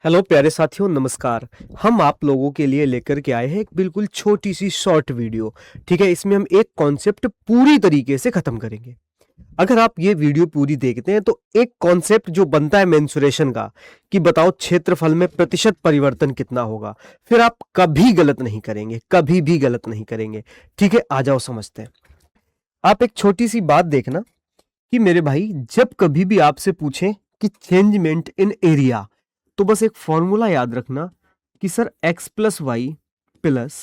Hello प्यारे साथियों, नमस्कार। हम आप लोगों के लिए लेकर के आए हैं एक बिल्कुल छोटी सी शॉर्ट वीडियो। ठीक है, इसमें हम एक कॉन्सेप्ट पूरी तरीके से खत्म करेंगे। अगर आप ये वीडियो पूरी देखते हैं तो एक कॉन्सेप्ट जो बनता है मेंसुरेशन का, कि बताओ क्षेत्रफल में प्रतिशत परिवर्तन कितना होगा, फिर आप कभी गलत नहीं करेंगे, कभी भी गलत नहीं करेंगे। ठीक है, आ जाओ समझते हैं। आप एक छोटी सी बात देखना कि मेरे भाई, जब कभी भी आपसे पूछें कि चेंजमेंट इन एरिया, तो बस एक फॉर्मूला याद रखना कि sir x plus y plus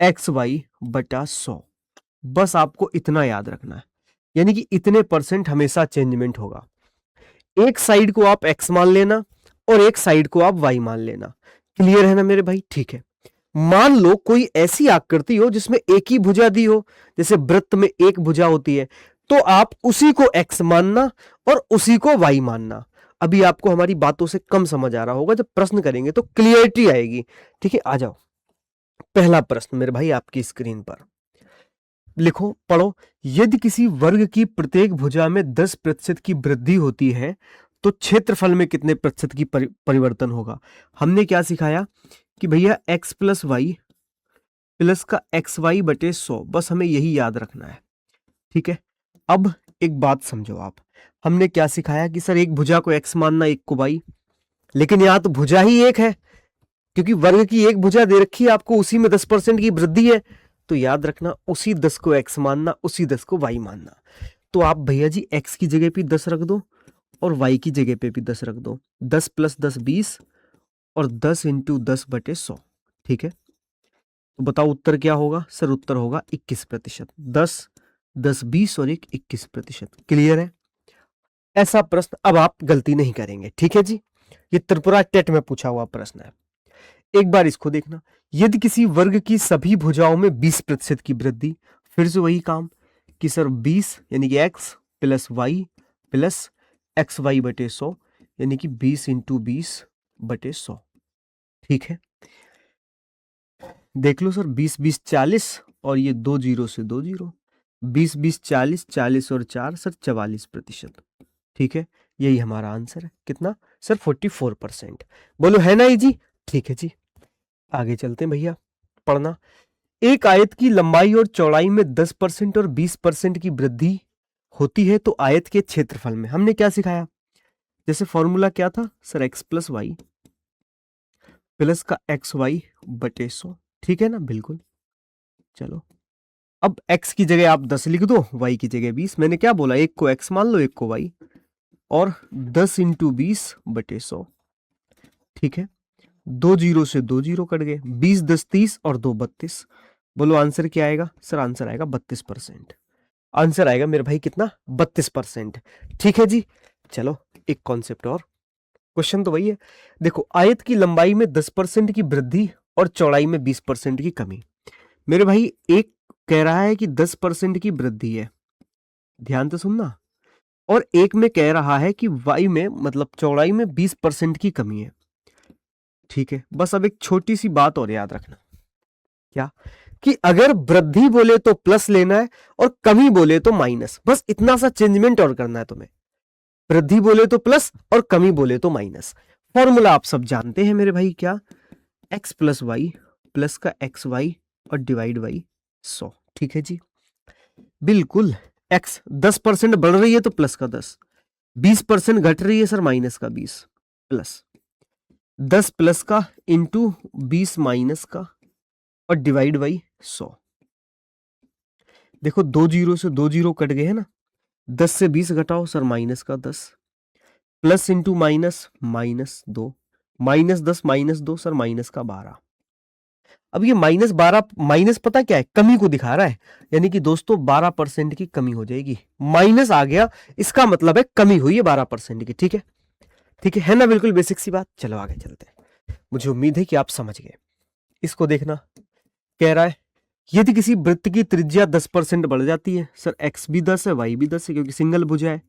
x y बटा 100। बस आपको इतना याद रखना है, यानी कि इतने परसेंट हमेशा चेंजमेंट होगा। एक साइड को आप x मान लेना और एक साइड को आप y मान लेना। क्लियर है ना मेरे भाई? ठीक है। मान लो कोई ऐसी आकृति हो जिसमें एक ही भुजा दी हो, जैसे वृत्त में एक भुजा होती है, तो आप उसी को x मानना और उसी को y मानना। अभी आपको हमारी बातों से कम समझ आ रहा होगा, जब प्रश्न करेंगे तो क्लियरिटी आएगी। ठीक है, आ जाओ। पहला प्रश्न मेरे भाई आपकी स्क्रीन पर लिखो, पढ़ो। यदि किसी वर्ग की प्रत्येक भुजा में 10% की वृद्धि होती है तो क्षेत्रफल में कितने प्रतिशत की परिवर्तन होगा? हमने क्या सिखाया कि भैया x प्लस वाई प्लस का एक्स वाई बटे 100, बस हमें यही याद रखना है। ठीक है, अब एक बात समझो आप। हमने क्या सिखाया कि सर एक भुजा को x मानना, एक को y, लेकिन यहां तो भुजा ही एक है, क्योंकि वर्ग की एक भुजा दे रखी है आपको, उसी में 10% की वृद्धि है, तो याद रखना उसी 10 को x मानना, उसी 10 को y मानना। तो आप भैया जी x की जगह पे 10 रख दो और y की जगह पे भी 10 रख दो। 10 प्लस 10 20 और 10 इंटू 10 बटे 100। ठीक है, तो बताओ उत्तर क्या होगा? सर उत्तर होगा 21%। 10 10 20 और 21%। क्लियर है? ऐसा प्रश्न अब आप गलती नहीं करेंगे। ठीक है जी, ये त्रिपुरा टेट में पूछा हुआ प्रश्न है। एक बार इसको देखना। यदि किसी वर्ग की सभी भुजाओं में 20% की वृद्धि, फिर से वही काम कि सर 20 यानी कि x plus y plus x y बटे 100, यानी कि 20 इंटू 20 बटे 100। ठीक है, देख लो सर, 20 20 40 और ये 2 जीरो से 2 जीरो, 20 20 40 40 और 4 सर 44%। ठीक है, यही हमारा आंसर है। कितना सर? 44%। बोलो है ना इजी? ठीक है जी, आगे चलते हैं भैया, पढ़ना। एक आयत की लंबाई और चौड़ाई में 10% और 20% की वृद्धि होती है तो आयत के क्षेत्रफल में, हमने क्या सिखाया? जैसे फॉर्मूला क्या था sir? X plus y plus का एक्स वाई बटे 100। ठीक है ना? बिल्कुल। चलो, अब x की जगह आप 10 लिख दो, y की जगह 20। मैंने क्या बोला? एक को x मान लो, एक को y, और 10 इंटू 20 बटे 100। ठीक है, 2 जीरो से 2 जीरो कट गए, 20 10 30 और 2 32। बोलो आंसर क्या आएगा? सर आंसर आएगा 32%। आंसर आएगा मेरे भाई कितना? 32%। ठीक है जी, चलो एक कॉन्सेप्ट और। क्वेश्चन तो वही है। देखो, आयत की लंबाई में 10% की वृद्धि और चौड़ाई में 20% की कमी। मेरे भाई, एक कह रहा है कि 10% की वृद्धि है, ध्यान से सुनना, और एक में कह रहा है कि वाई में, मतलब चौड़ाई में 20% की कमी है। ठीक है, बस अब एक छोटी सी बात और याद रखना। क्या? कि अगर वृद्धि बोले तो प्लस लेना है और कमी बोले तो माइनस। बस इतना सा चेंजमेंट और करना है तुम्हें। वृद्धि बोले तो प्लस और कमी बोले तो माइनस। फॉर्मूला आप सब जानते हैं मेरे भाई, क्या? एक्स प्लस वाई प्लस का एक्स वाई और डिवाइड बाई 100। ठीक है जी, बिल्कुल। एक्स 10% बढ़ रही है तो प्लस का 10, 20% घट रही है सर माइनस का 20, प्लस 10 प्लस का इंटू 20 माइनस का और डिवाइड बाई 100। देखो, 2 जीरो से 2 जीरो कट गए हैं ना, 10 से 20 घटाओ सर माइनस का 10, plus into minus minus 2, minus 2 sir minus का 12। अब ये -12 माइनस पता क्या है? कमी को दिखा रहा है, यानी कि दोस्तों 12% की कमी हो जाएगी। माइनस आ गया, इसका मतलब है कमी हुई है 12% की। ठीक है, ठीक है ना? बिल्कुल बेसिक सी बात। चलो आगे चलते हैं, मुझे उम्मीद है कि आप समझ गए। इसको देखना, कह रहा है यदि किसी वृत्त की त्रिज्या 10% बढ़ जाती है, सर x भी 10 है, y भी 10 है, क्योंकि सिंगल भुजा है।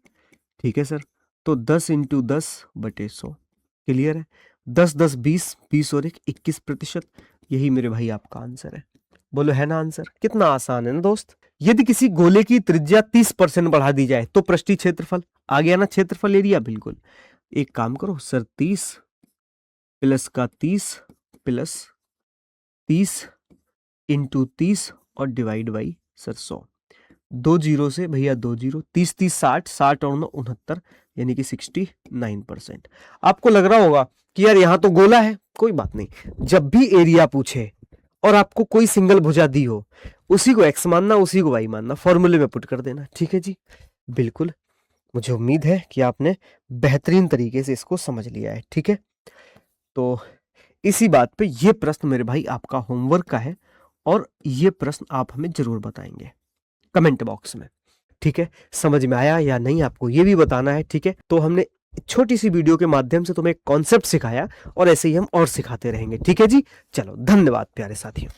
ठीक है सर, तो 10 इंटू 10 बटे 100। क्लियर है? 10 10 20 20 और 1 21%। यही मेरे भाई आपका आंसर है। बोलो है ना आंसर? कितना आसान है ना दोस्त। यदि किसी गोले की त्रिज्या 30% बढ़ा दी जाए तो पृष्ठीय क्षेत्रफल, आ गया ना क्षेत्रफल एरिया? बिल्कुल। एक काम करो सर, 30 प्लस का 30 प्लस 30 इंटू 30 और डिवाइड बाई सर 100। 2 जीरो से भैया 2 जीरो, 30 30 60, 60 और 9 69, यानी कि 69%। आपको लग रहा होगा कि यार यहाँ तो गोला है, कोई बात नहीं, जब भी एरिया पूछे और आपको कोई सिंगल भुजा दी हो, उसी को x मानना, उसी को y मानना, फॉर्मूले में पुट कर देना। ठीक है जी, बिल्कुल, मुझे उम्मीद है कि आपने बेहतरीन तरीके से इसको समझ लिया है। ठीक है, तो इसी बात पे ये प्रश्न मेरे भाई आपका होमवर्क का है, और ये प्रश्न आप हमें जरूर बताएंगे कमेंट बॉक्स में। ठीक है, समझ में आया या नहीं आपको ये भी बताना है। ठीक है, तो हमने छोटी सी वीडियो के माध्यम से तुम्हें एक कॉन्सेप्ट सिखाया, और ऐसे ही हम और सिखाते रहेंगे। ठीक है जी, चलो धन्यवाद प्यारे साथियों।